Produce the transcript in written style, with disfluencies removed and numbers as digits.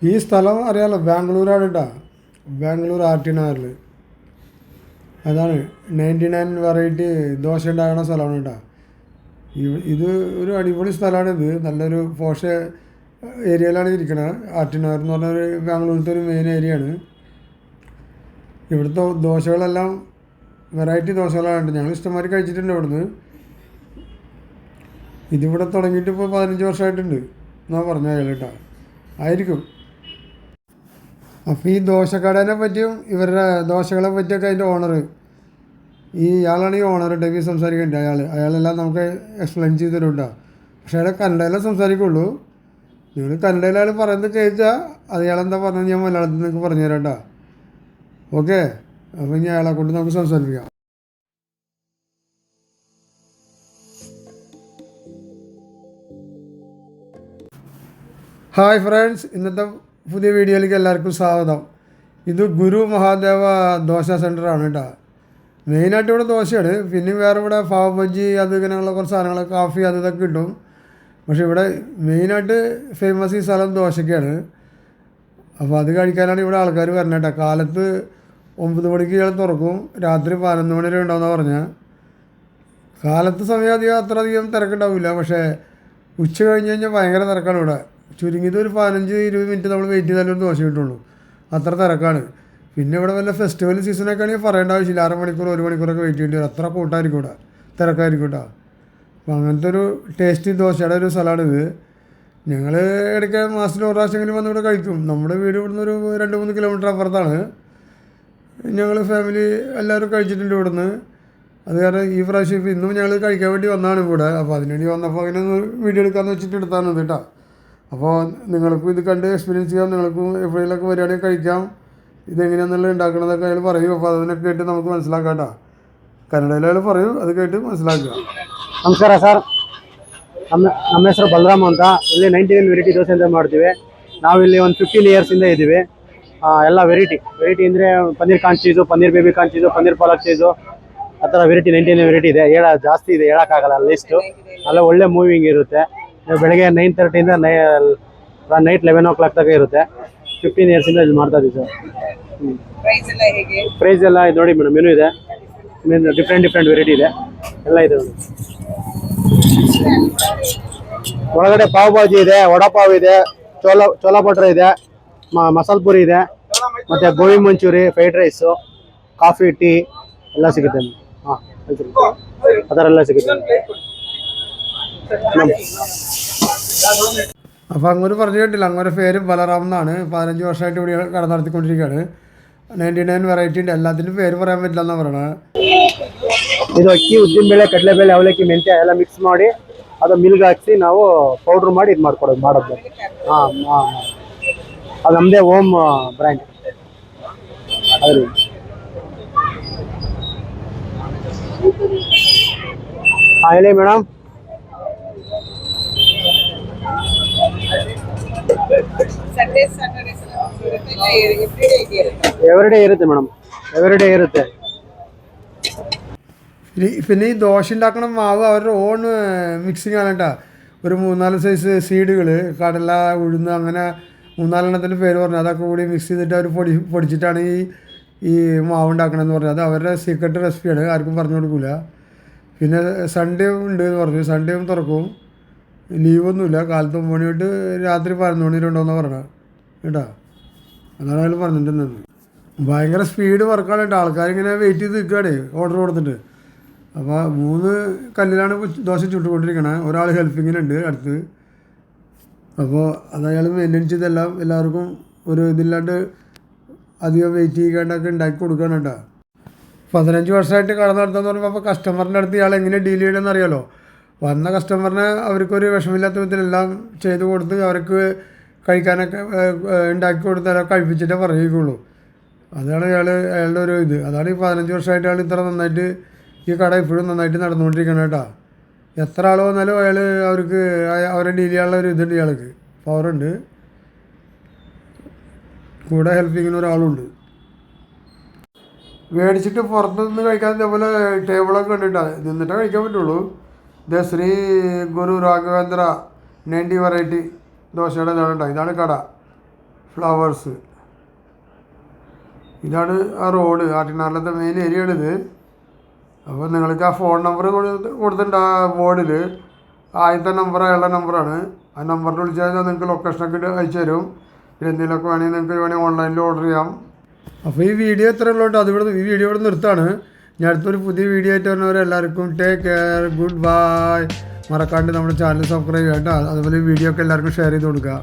ഈ സ്ഥലം അറിയാലോ, ബാംഗ്ലൂരാണ് കേട്ടോ. ബാംഗ്ലൂർ ആർട്ടിനഗറിൽ. അതാണ് 99 വെറൈറ്റി ദോശ ഉണ്ടാകുന്ന സ്ഥലമാണ് കേട്ടോ. ഇത് ഒരു അടിപൊളി സ്ഥലമാണിത്. നല്ലൊരു പോഷ ഏരിയയിലാണ് ഇരിക്കുന്നത്. ആർട്ടിനഗർ എന്ന് പറഞ്ഞൊരു ബാംഗ്ലൂരിലത്തെ ഒരു മെയിൻ ഏരിയയാണ്. ഇവിടുത്തെ ദോശകളെല്ലാം വെറൈറ്റി ദോശകളാണ്. ഞങ്ങൾ ഇഷ്ടംമാതിരി കഴിച്ചിട്ടുണ്ട് ഇവിടുന്ന്. ഇതിവിടെ തുടങ്ങിയിട്ട് ഇപ്പോൾ 15 വർഷമായിട്ടുണ്ട് എന്നാ പറഞ്ഞ അയാൾ കേട്ടോ. ആയിരിക്കും. അപ്പോൾ ഈ ദോശക്കടേനെ പറ്റിയും ഇവരുടെ ദോശകളെ പറ്റിയൊക്കെ അതിൻ്റെ ഓണർ, ഇയാളാണ് ഈ ഓണർ. ഡെവി സംസാരിക്കുന്നുണ്ട്. അയാളെല്ലാം നമുക്ക് എക്സ്പ്ലെയിൻ ചെയ്ത് തരുന്നുണ്ടോ. പക്ഷേ അയാളെ കന്നഡയിലേ സംസാരിക്കുള്ളൂ. നിങ്ങൾ കന്നഡയിൽ അയാൾ പറയുന്നത് കേൾച്ചാൽ അയാളെന്താ പറഞ്ഞത് ഞാൻ മലയാളത്തിൽ നിങ്ങൾക്ക് പറഞ്ഞു തരാം കേട്ടോ. ഓക്കെ, അപ്പോൾ ഇനി അയാളെ കൊണ്ട് നമുക്ക് സംസാരിക്കാം. ഹായ് ഫ്രണ്ട്സ്, ഇന്നത്തെ പുതിയ വീഡിയോയിലേക്ക് എല്ലാവർക്കും സ്വാഗതം. ഇത് ഗുരു മഹാദേവ ദോശ സെൻ്ററാണ് കേട്ടോ. മെയിനായിട്ട് ഇവിടെ ദോശയാണ്. പിന്നെ വേറെ ഇവിടെ പാവ് ബജ്ജി അത് ഇങ്ങനെയുള്ള കുറച്ച് സാധനങ്ങൾ, കാഫി അത് ഇതൊക്കെ കിട്ടും. പക്ഷേ ഇവിടെ മെയിനായിട്ട് ഫേമസ് ഈ സ്ഥലം ദോശയ്ക്കാണ്. അപ്പോൾ അത് കഴിക്കാനാണ് ഇവിടെ ആൾക്കാർ വരുന്നത് കേട്ടോ. കാലത്ത് 9 മണിക്ക് ഇയാൾ തുറക്കും, രാത്രി 11 മണി വരെ ഉണ്ടാവുമെന്ന് പറഞ്ഞാൽ. കാലത്ത് സമയം അത്രയധികം തിരക്കുണ്ടാവില്ല. പക്ഷേ ഉച്ച കഴിഞ്ഞ് കഴിഞ്ഞാൽ ഭയങ്കര തിരക്കാണ് ഇവിടെ. ചുരുങ്ങിയത് ഒരു 15-20 മിനിറ്റ് നമ്മൾ വെയിറ്റ് ചെയ്താലേ ഒരു ദോശ കിട്ടുള്ളൂ. അത്ര തിരക്കാണ്. പിന്നെ ഇവിടെ വല്ല ഫെസ്റ്റിവൽ സീസണൊക്കെ ആണെങ്കിൽ പറയേണ്ട ആവശ്യമില്ല. 1/2 മണിക്കൂർ 1 മണിക്കൂറൊക്കെ വെയിറ്റ് ചെയ്യേണ്ടി വരും. അത്ര കൂട്ടായിരിക്കും ഇവിടെ, തിരക്കായിരിക്കും കേട്ടോ. അപ്പോൾ അങ്ങനത്തെ ഒരു ടേസ്റ്റി ദോശയുടെ ഒരു സ്ഥലമാണിത്. ഞങ്ങൾ ഇടയ്ക്ക് മാസത്തിൽ 1 പ്രാവശ്യമെങ്കിലും വന്ന് ഇവിടെ കഴിക്കും. നമ്മുടെ വീട് ഇവിടുന്ന് ഒരു 2-3 കിലോമീറ്റർ അപ്പുറത്താണ്. ഞങ്ങൾ ഫാമിലി എല്ലാവരും കഴിച്ചിട്ടുണ്ട് ഇവിടുന്ന്. അത് കാരണം ഈ പ്രാവശ്യം ഇപ്പോൾ ഇന്നും ഞങ്ങൾ കഴിക്കാൻ വേണ്ടി വന്നതാണ് ഇവിടെ. അപ്പോൾ അതിനുവേണ്ടി വന്നപ്പോൾ അങ്ങനെ ഒന്ന് വീഡിയോ എടുക്കാമെന്ന് വെച്ചിട്ട് എടുത്താണ് കേട്ടോ. അപ്പോൾ നിങ്ങൾക്കും ഇത് കണ്ട് എക്സ്പീരിയൻസ് ചെയ്യാം. നിങ്ങൾക്കും എപ്പോഴെങ്കിലൊക്കെ വരികയാണെങ്കിൽ കഴിക്കാം. ഇതെങ്ങനെയാണെന്നുള്ളത് ഉണ്ടാക്കണതൊക്കെ അയാൾ പറയും. അപ്പോൾ അതിനൊക്കെ കേട്ട് നമുക്ക് മനസ്സിലാക്കാം കേട്ടോ. കന്നഡയിൽ അയാൾ പറയും, അത് കേട്ട് മനസ്സിലാക്കുക. ನಮಸ್ಕಾರ ಸರ್. ನಮ್ಮ ಹೆಸರು ಬಲರಾಮ್ ಅಂತ. ಇಲ್ಲಿ 99 ವೆರೈಟಿ ದೋಸೆ ಅಂತ ಮಾಡ್ತೀವಿ. ನಾವಿಲ್ಲಿ ಒಂದು 15 ಇಯರ್ಸಿಂದ ಇದ್ದೀವಿ. ಎಲ್ಲ ವೆರೈಟಿ ಅಂದರೆ ಪನ್ನೀರ್ ಕಾನ್ ಚೀಸು, ಪನ್ನೀರ್ ಬೇಬಿ ಕಾನ್ ಚೀಸು, ಪನ್ನೀರ್ ಪಾಲಕ್ ಚೀಸು, ಆ ಥರ ವೆರೈಟಿ 99 ವೆರೈಟಿ ಇದೆ. ಜಾಸ್ತಿ ಇದೆ, ಹೇಳೋಕ್ಕಾಗಲ್ಲ ಲಿಸ್ಟು. ಅಲ್ಲ ಒಳ್ಳೆ ಮೂವಿಂಗ್ ಇರುತ್ತೆ. ಬೆಳಗ್ಗೆ 9:30 ನೈಟ್ 11 o'clock ತನಕ ಇರುತ್ತೆ. 15 ಇಯರ್ಸಿಂದ ಇಲ್ಲಿ ಮಾಡ್ತಾ ಇದ್ದೀವಿ ಸರ್. ಪ್ರೈಸ್ ಎಲ್ಲ ನೋಡಿ ಮೇಡಮ್, ಮೆನು ಇದೆ. ಡಿಫ್ರೆಂಟ್ ವೆರೈಟಿ ಇದೆ, ಎಲ್ಲ ಇದೆ. ಒಳಗಡೆ ಪಾವ್ ಭಾಜಿ ಇದೆ, ವಡಾಪಾವ್ ಇದೆ, ಚೋಲಾ ಭಟ್ರ ಇದೆ, ಮಸಾಲ ಪುರಿ ಇದೆ, ಮತ್ತೆ gobi manchurian, fried rice, coffee, tea ಎಲ್ಲ ಸಿಗುತ್ತೆ. ಹಾಂ, ಆ ಥರ ಎಲ್ಲ ಸಿಗುತ್ತೆ. അപ്പോൾ അങ്ങോട്ട് പറഞ്ഞു കേട്ടില്ല. അങ്ങോട്ട് പേര് ബലറാം എന്നാണ്. 15 വർഷമായിട്ട് ഇവിടെ കട നടത്തിക്കൊണ്ടിരിക്കുകയാണ്. 99 വെറൈറ്റി ഉണ്ട്. എല്ലാത്തിനും പേര് പറയാൻ പറ്റില്ല എന്നാണ് പറയണത്. ಇದು ಅಕ್ಕಿ, ಉದ್ದಿನಬೇಳೆ, ಕಡಲೆಬೇಳೆ, ಅವಲಕ್ಕಿ, ಮೆಂತ್ಯ ಎಲ್ಲ ಮಿಕ್ಸ್ ಮಾಡಿ ಅದು ಮಿಲ್ಗೆ ಹಾಕ್ಸಿ ನಾವು ಪೌಡ್ರ್ ಮಾಡಿ ಇದು ಮಾಡೋದು. ಹಾಂ, ಅದು ನಮ್ಮದೇ ಓಮ್ ಬ್ರ್ಯಾಂಡ್. ಅದು ಹಾಂ, ಹೇಳಿ ಮೇಡಮ್. എവരിഡേ ഇರುತ್ತೆ ಮೇಡಮ್, എവരിഡേ ഇರುತ್ತೆ. പിന്നെ ഈ ദോശ ഉണ്ടാക്കണ മാവ് അവരുടെ ഓൺ മിക്സിങ് ആണ് കേട്ടോ. ഒരു 3-4 സൈസ് സീഡുകൾ, കടല, ഉഴുന്ന്, അങ്ങനെ 3-4 പേര് പറഞ്ഞു. അതൊക്കെ കൂടി മിക്സ് ചെയ്തിട്ട് അവർ പൊടിച്ചിട്ടാണ് ഈ മാവ് ഉണ്ടാക്കണമെന്ന് പറഞ്ഞത്. അത് അവരുടെ സീക്രട്ട് റെസിപ്പിയാണ്, ആർക്കും പറഞ്ഞു കൊടുക്കില്ല. പിന്നെ സൺഡേ ഉണ്ട് എന്ന് പറഞ്ഞു. സൺഡേയും തുറക്കും, ലീവൊന്നുമില്ല. കാലത്ത് 9 മണി തൊട്ട് രാത്രി 11 മണി വരെ ഉണ്ടോയെന്നാണ് പറഞ്ഞത് കേട്ടോ. അതാണ് അയാൾ പറഞ്ഞിട്ടുണ്ടെന്ന്. ഭയങ്കര സ്പീഡ് വർക്കാണ് കേട്ടോ. ആൾക്കാരിങ്ങനെ വെയിറ്റ് ചെയ്ത് നിൽക്കുകയാണ് ഓർഡർ കൊടുത്തിട്ട്. അപ്പോൾ 3 കല്ലിലാണ് ദോശ ചുട്ടുകൊണ്ടിരിക്കണത്. ഒരാൾ ഹെൽപ്പിങ്ങിനുണ്ട് അടുത്ത്. അപ്പോൾ അത് അയാൾ മെയിൻറ്റെയിൻ ചെയ്തെല്ലാം എല്ലാവർക്കും ഒരു ഇതില്ലാണ്ട് അധികം വെയിറ്റ് ചെയ്യാണ്ടൊക്കെ ഉണ്ടാക്കി കൊടുക്കുകയാണ് കേട്ടോ. 15 വർഷമായിട്ട് കട നടത്താന്ന് പറയുമ്പോൾ അപ്പോൾ കസ്റ്റമറിൻ്റെ അടുത്ത് ഇയാൾ എങ്ങനെ ഡീൽ ചെയ്യണമെന്ന് അറിയാലോ. വന്ന കസ്റ്റമറിനെ അവർക്കൊരു വിഷമില്ലാത്ത വിധത്തിലെല്ലാം ചെയ്ത് കൊടുത്ത് അവർക്ക് കഴിക്കാനൊക്കെ ഉണ്ടാക്കി കൊടുത്ത് അയാൾ കഴിപ്പിച്ചിട്ടേ പറയുകയുള്ളൂ. അതാണ് അയാളുടെ ഒരു ഇത്. അതാണ് ഈ 15 വർഷമായിട്ട് അയാൾ ഇത്ര നന്നായിട്ട് ഈ കട ഇപ്പോഴും നന്നായിട്ട് നടന്നുകൊണ്ടിരിക്കണം കേട്ടോ. എത്ര ആൾ വന്നാലും അവർക്ക് അവരെ ഡീൽ ചെയ്യാനുള്ള ഒരു ഇതുണ്ട് ഇയാൾക്ക്, പവറുണ്ട്. കൂടെ ഹെൽപ്പ് ചെയ്യുന്ന ഒരാളുണ്ട്. മേടിച്ചിട്ട് പുറത്ത് നിന്ന് കഴിക്കാൻ ഇതേപോലെ ടേബിളൊക്കെ കണ്ടിട്ടാണ് നിന്നിട്ടേ കഴിക്കാൻ പറ്റുള്ളൂ. ഇത് ശ്രീ ഗുരു രാഘവേന്ദ്ര 90 വെറൈറ്റി ദോശയുടെ ഇതാണ് കേട്ടോ. ഇതാണ് കട. ഫ്ലവേഴ്സ്. ഇതാണ് ആ റോഡ്, ആറ്റിങ്ങാലത്തെ മെയിൻ ഏരിയയാണിത്. അപ്പോൾ നിങ്ങൾക്ക് ആ ഫോൺ നമ്പർ കൊടുത്തിട്ടുണ്ട് ആ ബോർഡിൽ. ആദ്യത്തെ നമ്പർ അയാളുടെ നമ്പറാണ്. ആ നമ്പറിൽ വിളിച്ചാൽ നിങ്ങൾക്ക് ലൊക്കേഷനൊക്കെ അയച്ചു തരും. പിന്നെ എന്തെങ്കിലുമൊക്കെ വേണമെങ്കിൽ നിങ്ങൾക്ക് ഓൺലൈനിൽ ഓർഡർ ചെയ്യാം. അപ്പോൾ ഈ വീഡിയോ എത്ര ഉള്ളതുകൊണ്ട് ഈ വീഡിയോ ഇവിടെ നിർത്താണ്. ഞാൻ അടുത്തൊരു പുതിയ വീഡിയോ ആയിട്ട് വരുന്നവരെല്ലാവർക്കും ടേക്ക് കെയർ, ഗുഡ് ബൈ. മറക്കാണ്ട് നമ്മുടെ ചാനൽ സബ്സ്ക്രൈബ് ചെയ്യാം കേട്ടോ. അതുപോലെ ഈ വീഡിയോ ഒക്കെ എല്ലാവർക്കും ഷെയർ ചെയ്ത് കൊടുക്കുക.